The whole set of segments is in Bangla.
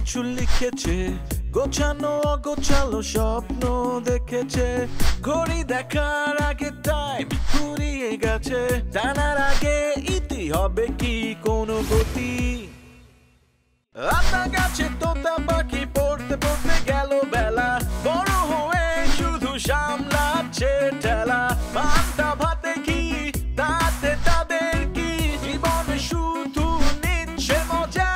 কিছু লিখেছে, গোছানো অগোছালো স্বপ্ন দেখেছে, ঘড়ি দেখার আগে টাইম ফুরিয়ে গেছে, জানার আগে ইতি হবে কি কোনো গতি। আতা গাছে তোতা পাখি পড়তে পড়তে গেল বেলা, বড় হয়ে শুধু সামলাচ্ছে ঠেলা, পান্তা ভাতে কি তাতে তাদের কি, জীবন শুধু নিচ্ছে মজা।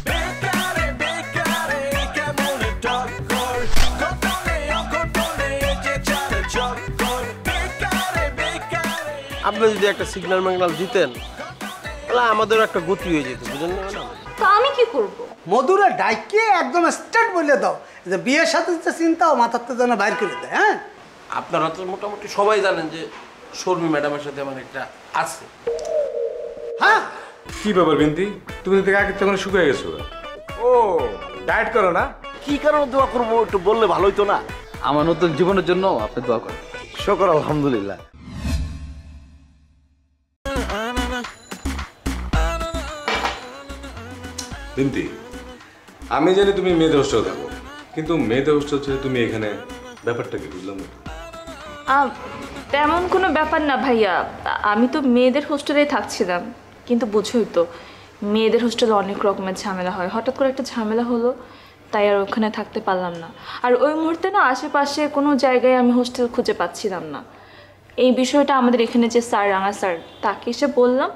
বেকারে বেকারে কেমন টক্কর, ঘটনে অঘটনে যে চারে চক্কর, বেকারে বেকারে। আপনি যদি একটা সিগন্যাল ম্যাগনাল দিতেন তাহলে আমাদেরও একটা গতি হয়ে যেত, বুঝলেন না ম্যাডাম? তো আমি কি করব? মধুরে ডাইকে একদম স্ট্রেট বলে দাও যে বিয়ের সাথে যে চিন্তাও মাথার তো যেন বাইর করে দেয়। হ্যাঁ, আপনারা তো মোটামুটি সবাই জানেন যে শর্মী ম্যাডামের সাথে আমার একটা আছে। হ্যাঁ, কি ব্যাপার বিন্তি, তুমি তো আগে তখন শুকিয়ে গেছো। ও ডায়েট করো না? কি কারণে দোয়া করবো একটু বললে ভালো হইতো না? আমার নতুন জীবনের জন্য আপনি দোয়া করেন। শুকর আলহামদুলিল্লাহ। বিন্তি, আমি জানি তুমি মেয়েদের হোস্টেল থাকো, কিন্তু মেয়েদের হোস্টেল ছেড়ে তুমি এখানে, ব্যাপারটা কি বুঝলাম না। তেমন কোনো ব্যাপার না ভাইয়া, আমি তো মেয়েদের হোস্টেলেই থাকছিলাম, কিন্তু বুঝোই তো মেয়েদের হোস্টেলে অনেক রকমের ঝামেলা হয়। হঠাৎ করে একটা ঝামেলা হলো, তাই আর ওখানে থাকতে পারলাম না। আর ওই মুহূর্তে না আশেপাশে কোনো জায়গায় আমি হোস্টেল খুঁজে পাচ্ছিলাম না। এই বিষয়টা আমাদের এখানে যে স্যার, রাঙা স্যার, তাকে এসে বললাম,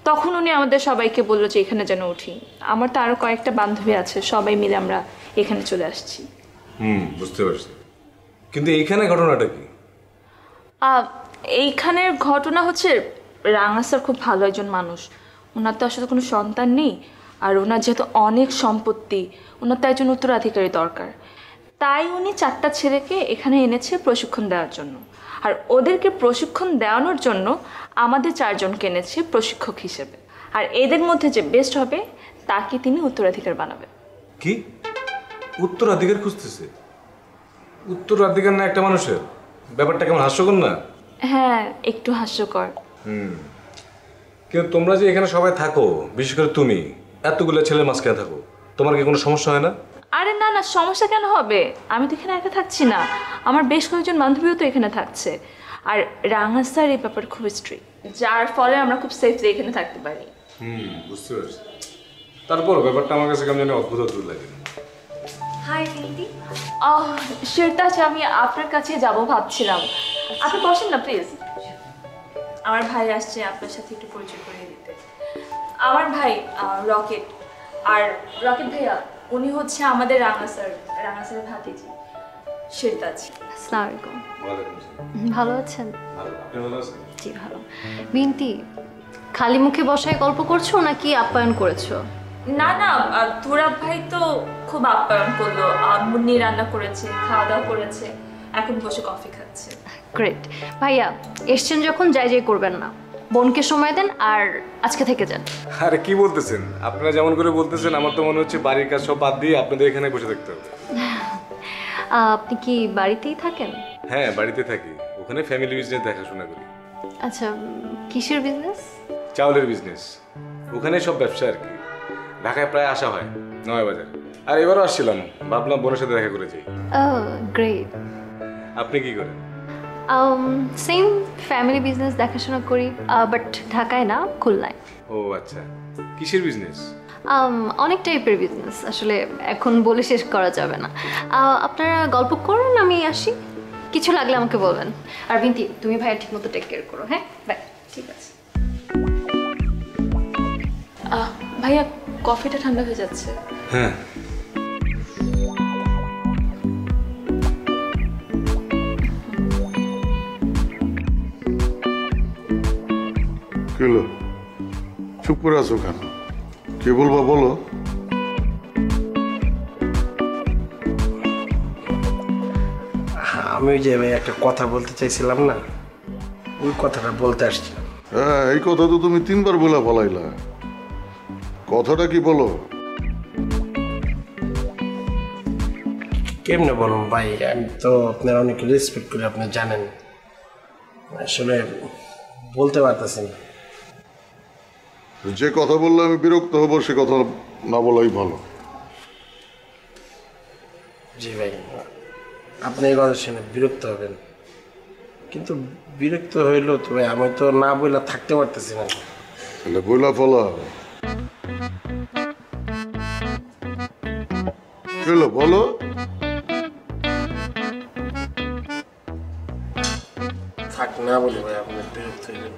তখন উনি আমাদের সবাইকে বললো যে এখানে যেন উঠি। আমার তো আরও কয়েকটা বান্ধবী আছে, সবাই মিলে আমরা এখানে চলে আসছি। বুঝতে পারছি, কিন্তু এইখানে ঘটনাটা কি? এইখানের ঘটনা হচ্ছে, রাঙা স্যার খুব ভালো একজন মানুষ। ওনার তো আসলে কোনো সন্তান নেই, আর ওনার যেহেতু অনেক সম্পত্তি, ওনার তো একজন উত্তরাধিকারী দরকার। তাই উনি 4টা ছেলেকে এখানে এনেছে প্রশিক্ষণ দেওয়ার জন্য। আর ওদেরকে প্রশিক্ষণ দেওয়ানোর জন্য আমাদের 4 জনকে এনেছে প্রশিক্ষক হিসেবে। আর এদের মধ্যে যে বেস্ট হবে তাকে তিনি উত্তরাধিকার বানাবেন। কি উত্তরাধিকার খুঁজতেছে? উত্তরাধিকার না একটা মানুষের? ব্যাপারটা কেমন হাস্যকর না? হ্যাঁ, একটু হাস্যকর। কিন্তু তোমরা যে এখানে সবাই থাকো, বিশেষ করে তুমি এতগুলো ছেলের মাঝখানে থাকো, তোমার কি কোনো সমস্যা হয় না? আরে না না, সমস্যা কেন হবে? আমি তো এখানে একা থাকছি না, আমার বেশ কয়েকজন বান্ধবীও তো এখানে থাকছে। আর রাঙা স্যার এই ব্যাপারে খুব স্ট্রিক্ট, যার ফলে আমরা খুব সেফলি এখানে থাকতে পারি। বুঝতে পারছি। তারপর ব্যাপারটা আমার কাছে কেমন জানি অদ্ভুত অদ্ভুত লাগে। হাই দিদি। শেরতাজ, আমি আপনার কাছে যাব ভাবছিলাম। আপনি বসেন না প্লিজ। আমার ভাই আসছে আপনার সাথে একটু পরিচয় করিয়ে দিতে। আমার ভাই রকেট। আর রকেট ভাইয়া, উনি হচ্ছে আমাদের রাঙা স্যার, রাঙা স্যারের ভাতিজি শেরতাজ। আসসালামু আলাইকুম। ওয়ালাইকুম আসসালাম। ভালো আছেন? ভালো, আপনি ভালো আছেন? জি ভালো। বিন্তি, খালি মুখে বসায় গল্প করছো নাকি আপ্যায়ন করেছো? না না, তুরাব ভাই তো খুব আপ্যায়ন করলো, মুন্নি রান্না করেছে, খাওয়া দাওয়া করেছে, এখন বসে কফি খাচ্ছে। গ্রেট। ভাইয়া এসছেন যখন যাই যাই করবেন না, বোনকে সময় দেন আর আজকে থেকে যান। আরে কি বলতেছেন আপনারা? যেমন করে বলতেছেন আমার তো মনে হচ্ছে বাড়ির কাজ সব বাদ দিয়ে আপনাদের এখানে বসে থাকতে হবে। আপনি কি বাড়িতেই থাকেন? হ্যাঁ, বাড়িতে থাকি, ওখানে ফ্যামিলি বিজনেস দেখাশোনা করি। আচ্ছা, কিসের বিজনেস? চাউলের বিজনেস, ওখানে সব ব্যবসা আর কি। ঢাকায় প্রায় আসা হয়, 9 বাজার। আর এবারও আসছিলাম, ভাবলাম বোনের সাথে দেখা করে যাই। গ্রেট। আপনি কি করেন? সেম ফ্যামিলি বিজনেস দেখাশোনা করি, বাট ঢাকায় না, খুলনায়। ও আচ্ছা, কিসের বিজনেস? অনেক টাইপের বিজনেস, আসলে এখন বলে শেষ করা যাবে না। আপনারা গল্প করুন, আমি আসি, কিছু লাগলে আমাকে বলবেন। আর বিন্তি, তুমি ভাইয়া ঠিক মতো টেক কেয়ার করো। হ্যাঁ, বাই। ঠিক আছে। ভাইয়া, কফিটা ঠান্ডা হয়ে যাচ্ছে। হ্যাঁ। কেলো চুপ করে আছো কেন? কে বলবা বলো। আমি ওই যে একটা কথা বলতে চাইছিলাম না, ওই কথাটা বলতে আসছিলাম। হ্যাঁ, এই কথা তো তুমি 3বার বলে ফলাইলা। কথাটা কি বলো? কেমনে বলুন ভাই, আমি তো আপনার অনেক রেসপেক্ট করি, আপনি জানেন। আসলে বলতে পারতেছি না। যে কথা বললে আমি বিরক্ত হব সে কথা না বলাই ভালো। জি ভাই, আপনি এই কথা শুনে বিরক্ত হবেন, কিন্তু বিরক্ত হইলেও তো ভাই আমি তো না বইলা থাকতে পারতেছি না। তাহলে বইলা ফলা বলো বলো। থাক না বলি ভাই, আপনি বিরক্ত হইবেন।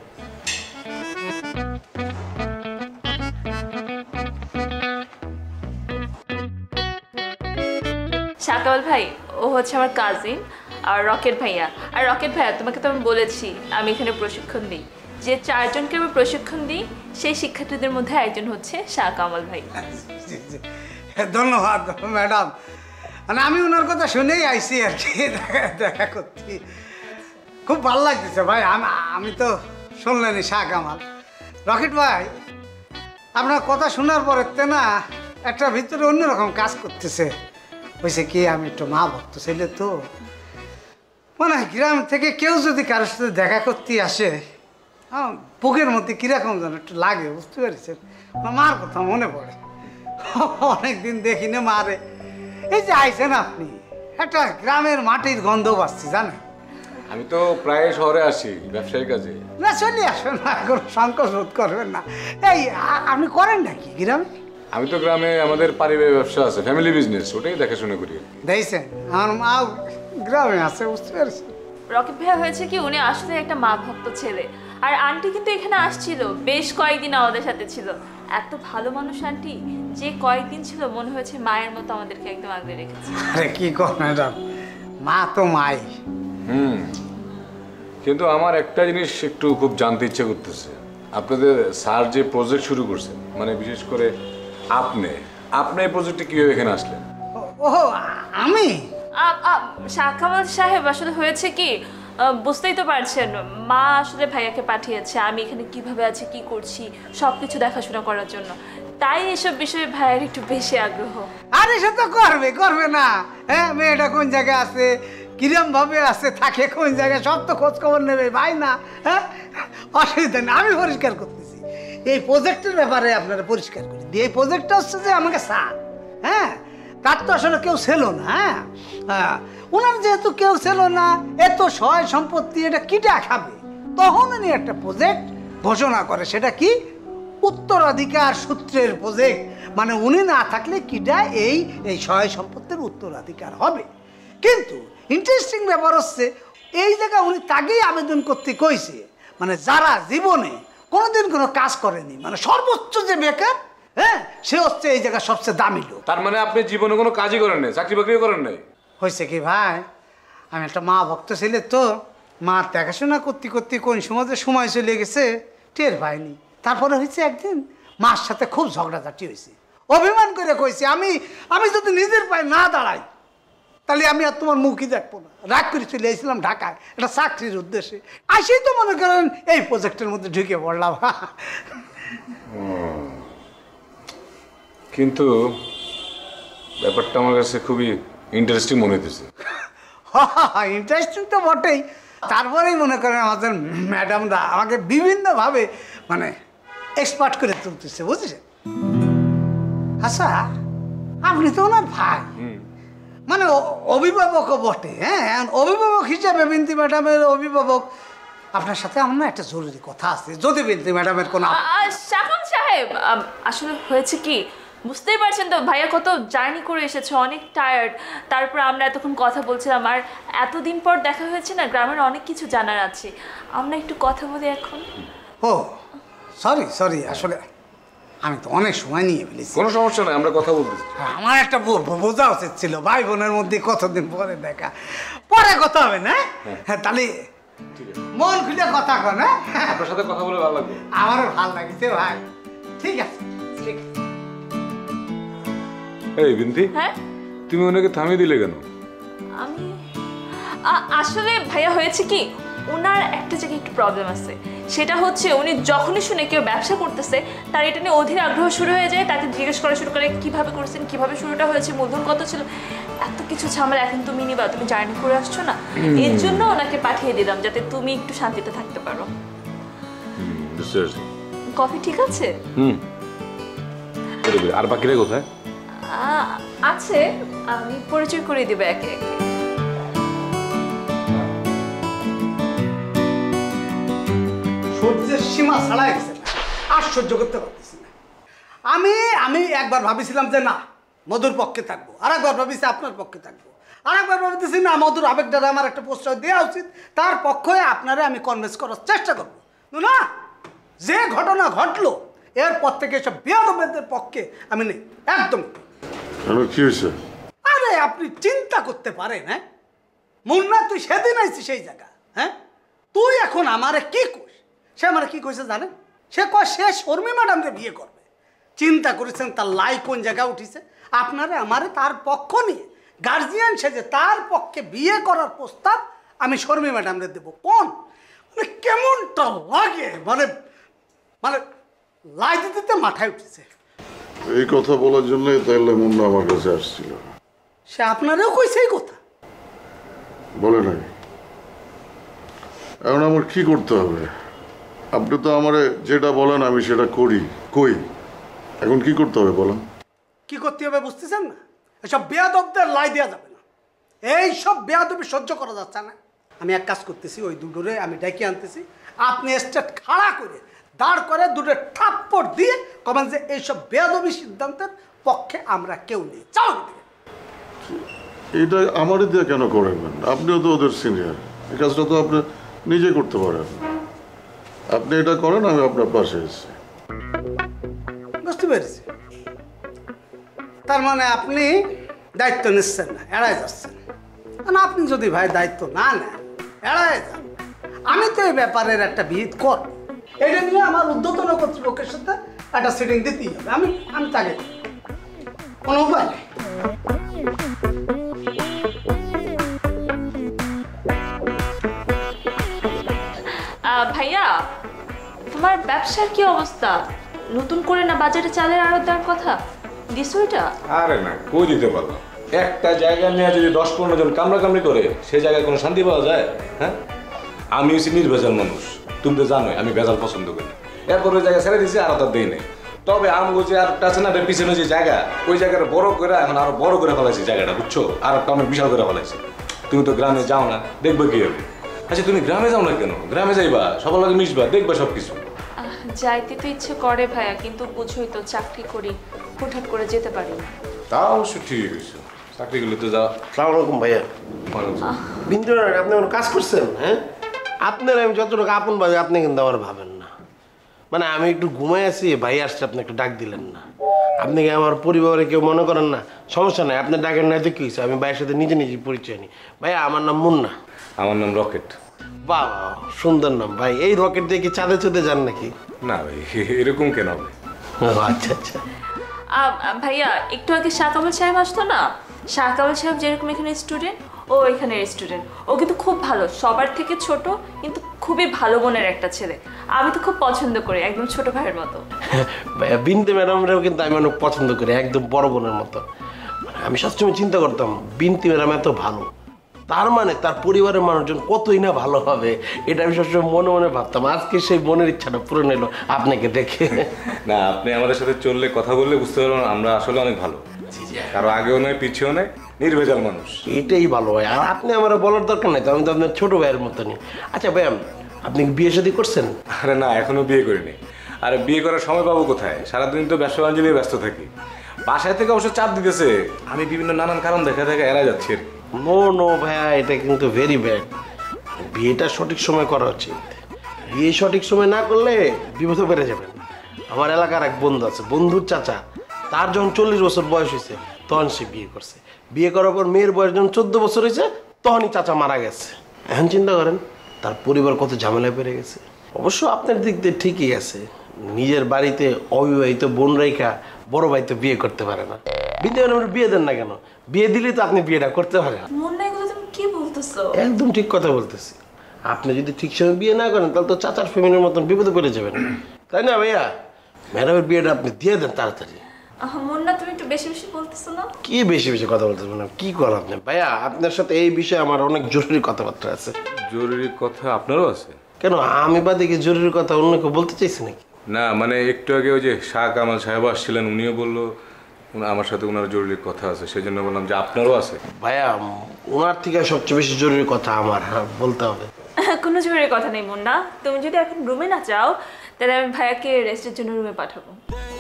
সাকাল ভাই ও হচ্ছে আমার কাজিন, আর রকেট ভাইয়া। আর রকেট ভাইয়া তোমাকে তো আমি বলেছি আমি এখানে প্রশিক্ষণ দিই, যে 4 জনকে আমি প্রশিক্ষণ দিই সেই শিক্ষার্থীদের মধ্যে একজন হচ্ছে শাহ কামাল ভাই। জি, জি। ধন্যবাদ ম্যাডাম, মানে আমি ওনার কথা শুনেই আইসি আর কি দেখা করছি। খুব ভালো লাগতেছে ভাই। আমি তো শুনলেনি শাহ কামাল। রকেট ভাই, আপনার কথা শোনার পরে না একটা ভিতরে অন্যরকম কাজ করতেছে। হয়েছে কি, আমি একটু মা ভক্ত ছেলে তো, মানে গ্রাম থেকে কেউ যদি কারোর সাথে দেখা করতে আসে বুকের মধ্যে কীরকম যেন একটু লাগে, বুঝতে পেরেছেন? মার কথা মনে পড়ে, অনেকদিন দেখি না মারে। এই যে আইছেন আপনি, একটা গ্রামের মাটির গন্ধ পাচ্ছি জানেন। আমি তো প্রায় শহরে আসি ব্যবসায়িক কাজে। না চলে আসবেন না, কোনো সংকোচ বোধ করবেন না। এই আপনি করেন নাকি গ্রামে? আমি তো গ্রামে আমাদের পারিবারিক ব্যবসা আছে, ফ্যামিলি বিজনেস, ওটাই দেখাশোনা করি। দেখছেন আমার মা গ্রামে আছে, বুঝতে পেরেছেন? রকেট ভাইয়া হয়েছে কি, উনি আসলে একটা মা ভক্ত ছেলে। আর আন্টি কিন্তু এখানে আসছিল, বেশ কয়েকদিন আমাদের সাথে ছিল। এত ভালো মানুষ আন্টি, যে কয়েকদিন ছিল মনে হয়েছে মায়ের মতো আমাদেরকে একদম আগলে রেখেছে। আরে কি কর ম্যাডাম, মা তো মাই। কিন্তু আমার একটা জিনিস একটু খুব জানতে ইচ্ছে করতেছে, আপনাদের স্যার যে প্রজেক্ট শুরু করছেন, মানে বিশেষ করে আপনি এই প্রজেক্টে কিভাবে এখানে আসলেন? ও আমি শাহ কামাল সাহেব, আসলে হয়েছে কি, বুঝতেই তো পারছেন, মা আসলে ভাইয়াকে পাঠিয়েছে আমি এখানে কিভাবে আছি কি করছি সব কিছু দেখাশোনা করার জন্য। তাই এসব বিষয়ে ভাইয়ের একটু বেশি আগ্রহ। আর এসব তো করবে না। হ্যাঁ, মেয়েটা কোন জায়গায় আছে, কিরম ভাবে আছে, থাকে কোন জায়গায়, সব তো খোঁজ খবর নেবে ভাই না? হ্যাঁ, অসুবিধা নেই, আমি পরিষ্কার করতেছি। এই প্রজেক্টের ব্যাপারে আপনারা পরিষ্কার করে দিই। এই প্রজেক্টটা হচ্ছে যে আমাকে স্যার, হ্যাঁ, তার তো আসলে কেউ ছিল না। হ্যাঁ হ্যাঁ, ওনার যেহেতু কেউ ছিল না, এত সহায় সম্পত্তি এটা কিটা খাবে, তখন উনি একটা প্রজেক্ট ঘোষণা করে। সেটা কি? উত্তরাধিকার সূত্রের প্রজেক্ট। মানে উনি না থাকলে কিটা এই সহায় সম্পত্তির উত্তরাধিকার হবে। কিন্তু ইন্টারেস্টিং ব্যাপার হচ্ছে, এই জায়গায় উনি তাকেই আবেদন করতে কইছে, মানে যারা জীবনে কোনোদিন কোনো কাজ করেনি, মানে সর্বোচ্চ যে বেকার, হ্যাঁ, সে হচ্ছে এই জায়গায় সবচেয়ে দামি লোক। তার মানে আপনি জীবনে কোনো কাজই করেন নাই, চাকরি বাকরিও করেন নাই? হয়েছে কি ভাই, আমি একটা মা ভক্ত ছেলে তো, মা দেখাশোনা করতে করতে কোন সময় চলে গেছে টের পাইনি। তারপরে হয়েছে একদিন মার সাথে খুব ঝগড়াঝাটি হয়েছে, অভিমান করে কইছে আমি যদি নিজের পায়ে না দাঁড়াই তাহলে আমি আর তোমার মুখই দেখবো না। রাগ করে চলে এসেছিলাম ঢাকায় একটা চাকরির উদ্দেশ্যে। আসেই তো মনে করেন এই প্রজেক্টের মধ্যে ঢুকে পড়লাম। কিন্তু ব্যাপারটা আমার কাছে খুবই ইন্টারেস্টিং মনে হইতেছে। ইন্টারেস্টিং তো বটেই, তারপরেই মনে করেন আমাদের ম্যাডামরা আমাকে বিভিন্নভাবে মানে এক্সপার্ট করে তুলতেছে, বুঝেছেন? আচ্ছা, আপনি তো ওনার ভাই, মানে অভিভাবকও বটে। হ্যাঁ, অভিভাবক হিসাবে বিনতি ম্যাডামের অভিভাবক, আপনার সাথে আমার না একটা জরুরি কথা আছে, যদি বিনতি ম্যাডামের কোনো। শাকাম সাহেব, আসলে হয়েছে কি, বুঝতেই পারছেন তো ভাইয়া কত জার্নি করে এসেছে, অনেক টায়ার্ড। তারপর আমরা এতক্ষণ কথা বলছিলাম, আর এতদিন পর দেখা হয়েছে না, গ্রামের অনেক কিছু জানার আছে, আমরা একটু কথা বলি এখন। ও সরি, আসলে আমি তো অনেক সময় নিয়ে ফেলেছি। কোনো সমস্যা নাই, আমরা কথা বলতেছি। আমার একটা বোঝা উচিত ছিল, ভাই বোনের মধ্যে কতদিন পরে দেখা, পরে কথা হবে না? হ্যাঁ, তাহলে মন খুলে কথা কন। হ্যাঁ, আপনার সাথে কথা বলে ভালো লাগবে। আমারও ভালো লাগছে ভাই। ঠিক আছে, ঠিক আছে। এই বিনতি, হ্যাঁ, তুমি ওনাকে থামিয়ে দিলে কেন? আমি আসলে ভাইয়া হয়েছে কি, ওনার একটা জায়গায় একটু প্রবলেম আছে। সেটা হচ্ছে উনি যখনই শুনে কেউ ব্যবসা করতেছে তার এটা নিয়ে অধীর আগ্রহ শুরু হয়ে যায়, তাকে জিজ্ঞেস করা শুরু করে কিভাবে করছেন, কিভাবে শুরুটা হয়েছে, মূলধন কত ছিল, এত কিছু ঝামেলা। এখন তুমি নিবা, তুমি জার্নি করে আসছো না, এর জন্য ওনাকে পাঠিয়ে দিলাম যাতে তুমি একটু শান্তিতে থাকতে পারো। কফি ঠিক আছে? আর বাকিরা কোথায়? আছে, আমি পরিচয় করে দিব একে একে। সহ্যের সীমা ছাড়াই গেছে, আর সহ্য করতে পারতেছি না। আমি একবার ভাবিছিলাম যে না মধুর পক্ষে থাকবো, আর একবার ভাবিছি আপনার পক্ষে থাকবো, আর একবার ভাবতেছি না মধুর আবেগটা আমার একটা প্রশ্রয় দেওয়া উচিত, তার পক্ষে আপনারা আমি কনভিন্স করার চেষ্টা করবো। না, যে ঘটনা ঘটলো এরপর থেকে এসব বিয়াদবের পক্ষে আমি নেই একদম। কি হয়েছে? আরে আপনি চিন্তা করতে পারেন, হ্যাঁ মুন্না তুই সেদিন আইছিস সেই জায়গা, হ্যাঁ তুই এখন আমারে কি কইস? সে আমারে কি কইছে জানেন? সে কয় সে শর্মী ম্যাডামকে বিয়ে করবে। চিন্তা করেছেন তার লাই কোন জায়গায় উঠিছে? আপনারে আমারে তার পক্ষ নিয়ে গার্জিয়ান সেজে তার পক্ষে বিয়ে করার প্রস্তাব আমি শর্মী ম্যাডামরে দেবো। কোন মানে কেমনটা লাগে, মানে মানে লাই দিতে দিতে মাথায় উঠেছে। এই কথা বলার জন্যই তাহলে মুন্না আমার কাছে আসছিল। সে আপনারও কইছে এই কথা? বলে নাই। এখন আমার কি করতে হবে? আপনি তো আমারে যেটা বলেন আমি সেটা করি, কই এখন কি করতে হবে বলেন? কি করতে হবে বুঝতেছেন না? এসব বেয়াদবদের লাই দেওয়া যাবে না, এই সব বেয়াদবি সহ্য করা যাচ্ছে না। আমি এক কাজ করতেছি, ওই দুটোরে আমি ডেকে আনতেছি, আপনি স্টেট খাড়া করে দাঁড় করে দুটো থাপ্পড় দিয়ে কবেন যে এইসব বেয়াদবি সিদ্ধান্তের পক্ষে আমরা কেউ নেই। চাও এটা আমারই দিয়ে কেন করাবেন? আপনিও তো ওদের সিনিয়র, এই কাজটা তো আপনি নিজে করতে পারেন। আপনি এটা করেন, আমি আপনার পাশে এসেছি। বুঝতে পেরেছি, তার মানে আপনি দায়িত্ব নিচ্ছেন না, এড়াই যাচ্ছেন। না, আপনি যদি ভাই দায়িত্ব না নেন, এড়াই যান। আমি তো এই ব্যাপারের একটা বিহিত কর, এটা নিয়ে আমার ঊর্ধ্বতন কর্তৃপক্ষের সাথে একটা সিটিং দিতেই হবে। আমি তাকে কোনো উপায় নেই। ভাইয়া, তোমার ব্যবসার কি অবস্থা? নতুন করে না বাজারে চালের আড়ত দেওয়ার কথা দিছো? এটা আরে না, কই দিতে পারলাম? একটা জায়গা নিয়ে যদি 10-15 জন কামড়াকামড়ি করে সে জায়গায় কোনো শান্তি পাওয়া যায়? হ্যাঁ, আমি হচ্ছি নির্ভেজাল মানুষ, তুমি তো জানোই আমি ভেজাল পছন্দ করি। এরপর ওই জায়গায় ছেড়ে দিয়েছি, আর তার দেই নেই। তবে আমগো যে আর আছে না পিছনে যে জায়গা, ওই জায়গাটা বড় করে এখন আরো বড় করে ফেলাইছি জায়গাটা, বুঝছো? আর একটা অনেক বিশাল করে ফেলাইছি। তুমি তো গ্রামে যাও না, দেখবে কি হবে? আচ্ছা তুমি গ্রামে যাও না কেন? গ্রামে যাইবা, সবার লাগে মিশবা, দেখবা সবকিছু। যাইতে তো ইচ্ছে করে ভাইয়া, কিন্তু বুঝোই তো চাকরি করি, হুটহাট করে যেতে পারি না। তা অবশ্য ঠিক হয়েছে, চাকরি করলে তো যাও। সালাম আলাইকুম ভাইয়া। বিন্দু আপনি কোনো কাজ করছেন? হ্যাঁ, আপনার আমি যতটুকু আপন ভাবে আপনি কিন্তু আমার ভাবেন না। মানে আমি একটু ঘুমাই আছি, ভাই আসছে, আপনি একটু ডাক দিলেন না। আপনি কি আমার পরিবারে কেউ মনে করেন না? সমস্যা নাই, আপনি ডাকেন নাই তো কি হয়েছে? আমি ভাইয়ের সাথে নিজে নিজে পরিচয় নিই। ভাইয়া আমার নাম মুন্না। আমার নাম রকেট। বাহ, সুন্দর নাম ভাই। এই রকেট দিয়ে কি চাঁদে চোদে যান নাকি? না ভাই, এরকম কেন হবে? আচ্ছা আচ্ছা। ভাইয়া, একটু আগে শাহকামাল সাহেব আসতো না? শাহকামাল সাহেব যেরকম এখানে স্টুডেন্ট, ও এখানে স্টুডেন্ট। ও কিন্তু খুব ভালো, সবার থেকে ছোট, কিন্তু খুবই ভালো মনের একটা ছেলে। আমি তো খুব পছন্দ করি, একদম ছোট ভাইয়ের মতো। ভাইয়া বিনতে ম্যাডামরাও কিন্তু আমি অনেক পছন্দ করি, একদম বড় বোনের মতো। আমি সবসময় চিন্তা করতাম বিনতি ম্যাডাম এত ভালো, তার মানে তার পরিবারের মানুষজন কতই না ভালো হবে, এটা আমি সবসময় মনে মনে ভাবতাম। আজকে সেই মনের ইচ্ছাটা পূরণ হলো আপনাকে দেখে। না, আপনি আমাদের সাথে চললে, কথা বললে বুঝতে পারবেন আমরা আসলে অনেক ভালো, কারো আগেও নয় পিছিয়েও নয়, নির্ভেজাল মানুষ। এটাই ভালো ভাই। আর আপনি আমার বলার দরকার নাই তো, আমি তো আপনার ছোট ভাইয়ের মতনই। আচ্ছা ভাই, আপনি বিয়ে শাদী করছেন? আরে না, এখনো বিয়ে করিনি। আরে বিয়ে করার সময় পাবো কোথায়? সারাদিন তো ব্যবসা বাণিজ্য নিয়ে ব্যস্ত থাকি। বাসায় থেকে অবশ্য চাপ দিতেছে, আমি বিভিন্ন নানান কারণ দেখা এড়াই যাচ্ছি আর কি। নো নো ভাইয়া, এটা কিন্তু ভেরি ব্যাড। বিয়েটা সঠিক সময় করা উচিত। বিয়ে সঠিক সময় না করলে বিপদে বেড়ে যাবেন। আমার এলাকার এক বন্ধু আছে, বন্ধুর চাচা, তার যখন 40 বছর বয়স হয়েছে তখন সে বিয়ে করছে। বিয়ে করার পর মেয়ের বয়স যখন 14 বছর হয়েছে তখনই চাচা মারা গেছে। এখন চিন্তা করেন তার পরিবার কত ঝামেলায় পেরে গেছে। অবশ্য আপনার দিক দিয়ে ঠিকই আছে, নিজের বাড়িতে অবিবাহিত বোন রেখা বড় ভাই তো বিয়ে করতে পারে না। বিন্দু ম্যাডামের বিয়ে দেন না কেন? বিয়ে দিলেই তো আপনি বিয়েটা করতে পারেন। মুন্না, এগুলো তুমি কি বলতেছো? একদম ঠিক কথা বলতেছি। আপনি যদি ঠিক সময় বিয়ে না করেন তাহলে তো চাচার ফ্যামিলির মতন বিপদে পড়ে যাবেন, তাই না ভাইয়া? ম্যাডামের বিয়েটা আপনি দিয়ে দেন তাড়াতাড়ি। মুন্না, তুমি একটু বেশি বেশি বলতেছো না? কি বেশি বেশি কথা বলতেছেন না? কি করেন আপনি? ভাইয়া আপনার সাথে এই বিষয়ে আমার অনেক জরুরি কথাবার্তা আছে। জরুরি কথা আপনারও আছে? কেন, আমি বাদে কি জরুরি কথা অন্য কেউ বলতে চাইছি নাকি? না মানে একটু আগে ওই যে শাহ কামাল সাহেব আসছিলেন, উনিও বললো আমার সাথে ওনার জরুরি কথা আছে, সেই জন্য বললাম যে আপনারও আছে। ভাইয়া ওনার থেকে সবচেয়ে বেশি জরুরি কথা আমার বলতে হবে। কোনো জরুরি কথা নেই মুন্না, তুমি যদি এখন রুমে না যাও তাহলে আমি ভাইয়াকে রেস্টের জন্য রুমে পাঠাবো।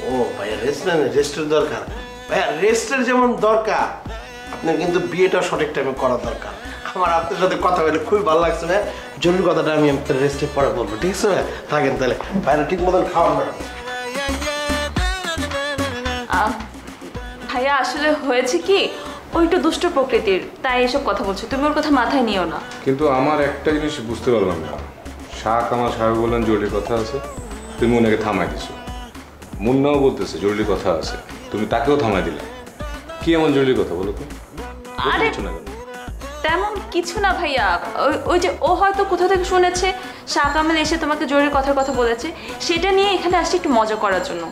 ও ভাইয়া রেস্ট না, রেস্টের দরকার ভাইয়া, রেস্টের যেমন দরকার আপনার কিন্তু বিয়েটা সঠিক টাইমে করা দরকার। আমার আপনার সাথে কথা বলে খুবই ভালো লাগছে ভাইয়া, জরুরি কথাটা আমি আপনার রেস্টের পরে বলবো, ঠিক আছে ভাইয়া? থাকেন তাহলে, ভাইয়া ঠিক মতন খাওয়ান না। ভাইয়া আসলে হয়েছে কি, ওই একটু দুষ্ট প্রকৃতির, তাই এসব কথা বলছো, তুমি ওর কথা মাথায় নিও না। কিন্তু আমার একটা জিনিস বুঝতে পারলাম না, শাহ কামাল সাহেব বললেন জরুরি কথা আছে, তুমি ওনাকে থামাই দিছো। মুন্নাও বলতেছে জরুরি কথা আছে, তুমি তাকেও থামাই দিলে। কি এমন জরুরি কথা বলো তো? আরে তেমন কিছু না ভাইয়া, ওই যে ও হয়তো কোথা থেকে শুনেছে শাহ কামাল এসে তোমাকে জরুরি কথার কথা বলেছে, সেটা নিয়ে এখানে আসছে একটু মজা করার জন্য,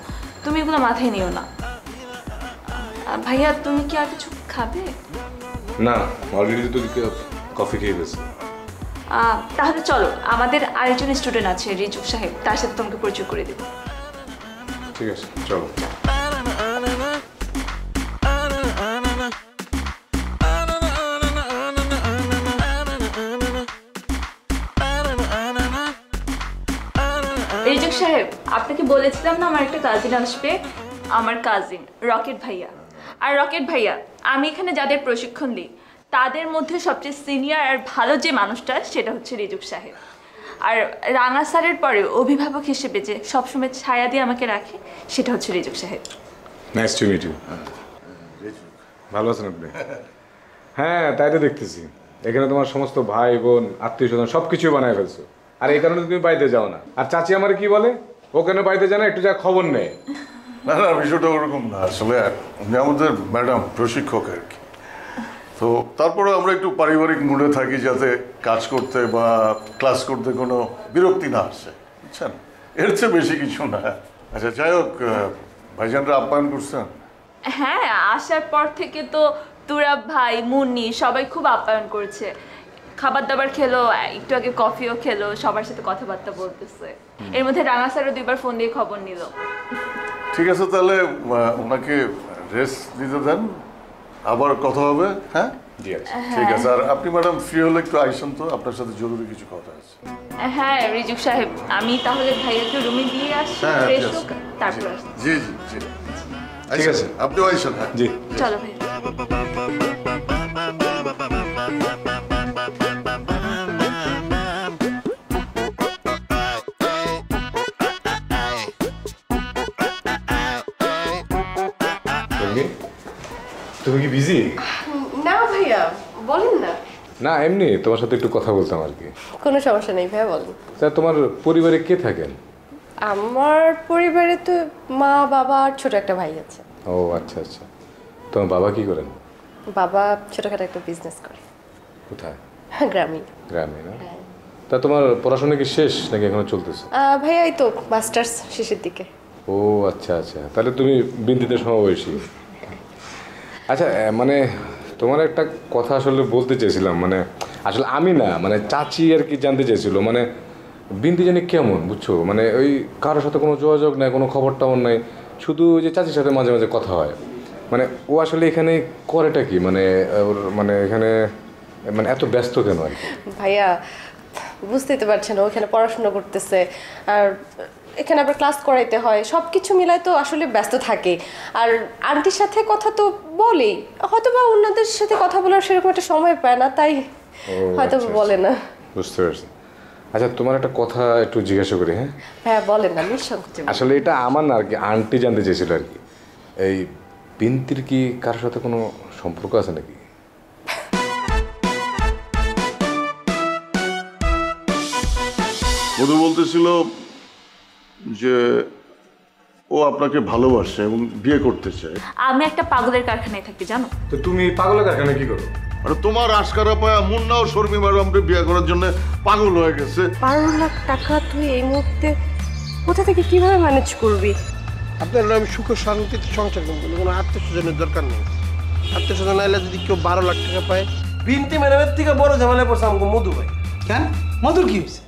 তুমি এগুলো মাথায় নিও না। ভাইয়া তুমি কি আর কিছু খাবে? না, অলরেডি তো কফি খেয়ে গেছে। তাহলে চলো, আমাদের আরেকজন স্টুডেন্ট আছে রিজুক সাহেব, তার সাথে তোমাকে পরিচয় করে দেবো। ঠিক আছে চলো। রিজুক সাহেব, আপনাকে বলেছিলাম না আমার একটা কাজিন আসবে, আমার কাজিন রকেট ভাইয়া। আর রকেট ভাইয়া, আমি এখানে যাদের প্রশিক্ষণ দিই তাদের মধ্যে সবচেয়ে সিনিয়র আর ভালো যে মানুষটা সেটা হচ্ছে রিজুক সাহেব। আর রাঙা স্যারের পরে অভিভাবক হিসেবে যে সবসময় ছায়া দিয়ে আমাকে রাখে সেটা হচ্ছে রিজুক সাহেব। Nice to meet you. ভালো আছেন আপনি? হ্যাঁ তাই তো দেখতেছি, এখানে তোমার সমস্ত ভাই বোন আত্মীয় স্বজন সব কিছু বানায় ফেলছো, আর এই কারণে তুমি বাড়িতে যাও না। আর চাচি আমার কি বলে, ওখানে বাড়িতে যায় না, একটু যা খবর নেই। না না, বিষয়টা ওরকম না, আসলে উনি আমাদের ম্যাডাম প্রশিক্ষক আর কি, তো তারপরে আমরা একটু পারিবারিক মুডে থাকি যাতে কাজ করতে বা ক্লাস করতে কোনো বিরক্তি না আসে, বুঝছেন? এর চেয়ে বেশি কিছু না। আচ্ছা যাই হোক, ভাইজানরা আপ্যায়ন করছেন? হ্যাঁ, আসার পর থেকে তো তুরাব ভাই, মুন্নি সবাই খুব আপ্যায়ন করেছে, খাবার দাবার খেলো, একটু আগে কফিও খেলো, সবার সাথে কথাবার্তা বলতেছে। এর মধ্যে রাঙা স্যারও 2বার ফোন দিয়ে খবর নিল। ঠিক আছে, তাহলে ওনাকে রেস্ট দিতে দেন, আবার কথা হবে। হ্যাঁ ঠিক আছে। আর আপনি ম্যাডাম ফ্রি হলে একটু আইসেন তো, আপনার সাথে জরুরি কিছু কথা আছে। হ্যাঁ রিজুক সাহেব, আমি তাহলে ভাইয়াকে রুমে দিয়ে আসি, ফ্রেশ হোক, তারপর আসি। জি জি জি, ঠিক আছে, আপনিও আইসেন। হ্যাঁ জি চলো ভাই। তুমি কি বিজি? না ভাইয়া, বলেন না। না এমনি তোমার সাথে একটু কথা বলতাম আর কি। কোনো সমস্যা নেই ভাইয়া, বলেন। স্যার তোমার পরিবারে কে থাকেন? আমার পরিবারে তো মা বাবা আর ছোট একটা ভাই আছে। ও আচ্ছা আচ্ছা, তোমার বাবা কি করেন? বাবা ছোটখাটো একটা বিজনেস করে। কোথায়? গ্রামে। গ্রামে না? তা তোমার পড়াশোনা কি শেষ নাকি এখনো চলতেছে? ভাইয়া এই তো মাস্টার্স শেষের দিকে। ও আচ্ছা আচ্ছা, তাহলে তুমি বিন্দিতে সমবয়সী। আচ্ছা মানে তোমার একটা কথা আসলে বলতে চেয়েছিলাম, মানে আসলে আমি না, মানে চাচি আর কি জানতে চেয়েছিল, মানে বিন্দি জানি কেমন বুঝছো, মানে ওই কারোর সাথে কোনো যোগাযোগ নাই, কোনো খবর টবর নাই, শুধু যে চাচির সাথে মাঝে মাঝে কথা হয়। মানে ও আসলে এখানে করেটা কি, মানে ওর মানে এখানে মানে এত ব্যস্ত কেন আর কি? ভাইয়া বুঝতেই তো পারছেন, ওখানে পড়াশোনা করতেছে, আর এখানে আবার ক্লাস করাইতে হয়, সব কিছু মিলাই তো আসলে ব্যস্ত থাকে। আর আন্টির সাথে কথা তো বলেই, হয়তো বা অন্যদের সাথে কথা বলার সেরকম একটা সময় পায় না, তাই হয়তো বলে না। বুঝতে পারছি। আচ্ছা তোমার একটা কথা একটু জিজ্ঞাসা করি। হ্যাঁ হ্যাঁ বলেন না, নিঃসংকোচে। আসলে এটা আমার না আর কি, আন্টি জানতে চেয়েছিল আর কি, এই বিন্তির কি কারোর সাথে কোনো সম্পর্ক আছে নাকি? মধু বলতেছিল যে ও আপনাকে ভালোবাসে এবং বিয়ে করতে চায়। আমি একটা পাগলের কারখানায় থাকি জানো তো। তুমি পাগলের কারখানায় কি করো? আরে তোমার আশকারা পায়া মুন্না ও শর্মি ম্যাডামকে বিয়ে করার জন্য পাগল হয়ে গেছে। 12 লাখ টাকা তুই এই মুহূর্তে কোথা থেকে কিভাবে ম্যানেজ করবি? আপনার আমি সুখ শান্তিতে সংসার করবো, কোনো আত্মীয় স্বজনের দরকার নেই। আত্মীয় স্বজন আইলে যদি কেউ 12 লাখ টাকা পায়, বিনতি ম্যাডামের থেকে বড় ঝামেলায় পড়ছে আমাকে মধু ভাই। কেন, মধুর কি হয়েছে?